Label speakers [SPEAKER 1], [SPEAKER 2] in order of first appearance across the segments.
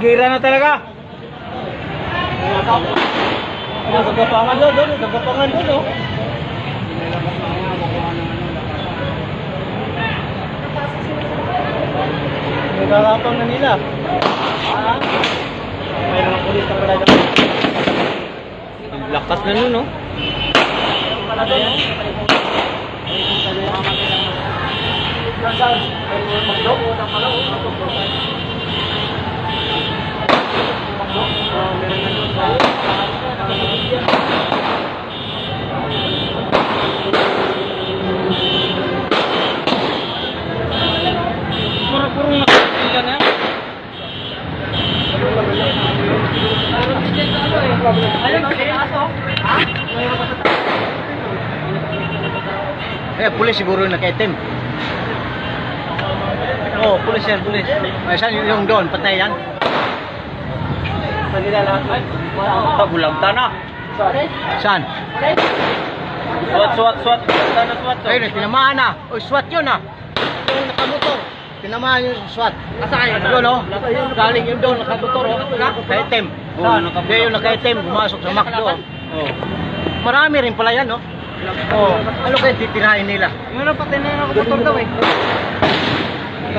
[SPEAKER 1] gira na talaga.
[SPEAKER 2] Nagagapangan doon, nagagapangan doon, oh. Nagagapang na nila. May mga pulis na pala dyan.
[SPEAKER 1] Lakas na nun, no? Puro-puro nakakita na yan.
[SPEAKER 2] Pulis siguro yung nakaitim. Oh, pulis yan, pulis. Ay, saan yung doon? Patay yan? Saan nila lahat?
[SPEAKER 1] Bulagta na.
[SPEAKER 2] Saan?
[SPEAKER 1] Swat. Bulagta na swat.
[SPEAKER 2] Ayun, tinamaan na. Uy, SWAT yun ah. Yung nakamotor. Tinamaan yung SWAT. Asaan? Yun oh. Galing yung doon, nakamotor oh. Nakaitim. Kaya yung nakaitim, bumasok sa McDo. Oh. Marami rin pala yan oh. Oh, ano kaya titirahin nila?
[SPEAKER 1] Yung ano, patay na yung nakamotor daw eh.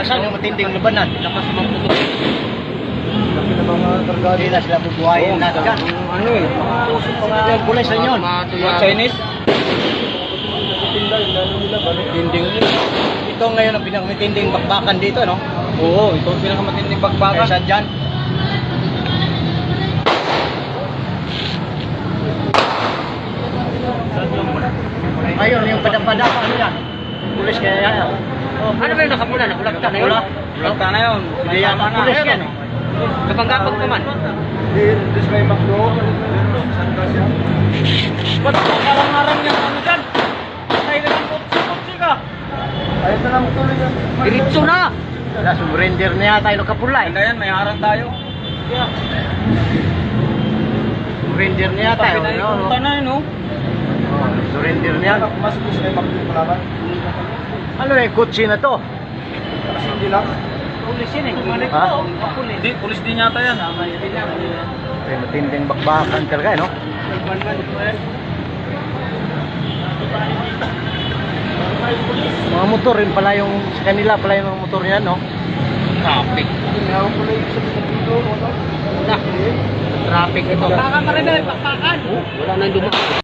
[SPEAKER 2] Saan yung matinding labanan?
[SPEAKER 1] Lakas naman puto.
[SPEAKER 2] Hindi na sila bubuhayin na dyan.
[SPEAKER 1] Ano eh?
[SPEAKER 2] Yung pulis na yun.
[SPEAKER 1] Mga Chinese?
[SPEAKER 2] Tinding. Ito ngayon ang pinakamatinding bakbakan dito, no?
[SPEAKER 1] Oo, ito ang pinakamatinding pagbaga.
[SPEAKER 2] Kaysa dyan. Ayun, yung pada-pada pa, ano yan? Pulis kaya yan.
[SPEAKER 1] Ano ba yung nakapula? Nakapula na yun? Bulagta na yun.
[SPEAKER 2] Hindi yan, pulis yan eh.
[SPEAKER 1] Kapanggapag naman.
[SPEAKER 2] Hindi sa may McDo.
[SPEAKER 1] Ba't kalangaran yan ano dyan? Patay na ng kutsi ka.
[SPEAKER 2] Ayos na lang tuloy yan.
[SPEAKER 1] Diretso na.
[SPEAKER 2] Wala, surrender na yata yung kapula eh.
[SPEAKER 1] Ganda yan, may harang tayo.
[SPEAKER 2] Surrender na yata
[SPEAKER 1] Tayo
[SPEAKER 2] yun.
[SPEAKER 1] na yung punta na yun, oh.
[SPEAKER 2] Surrender na yan. Ano eh, kutsi na to?
[SPEAKER 1] Hindi lang. Pulis yan eh.
[SPEAKER 2] Ha?
[SPEAKER 1] Hindi, pulis din yata yan.
[SPEAKER 2] Ay, matinding bakbakan talaga eh, no? Mga motor rin pala yung, sa kanila pala yung mga motor yan, no?
[SPEAKER 1] Traffic. Traffic ito. Baka marami, pakpakan. Wala nang dumaan.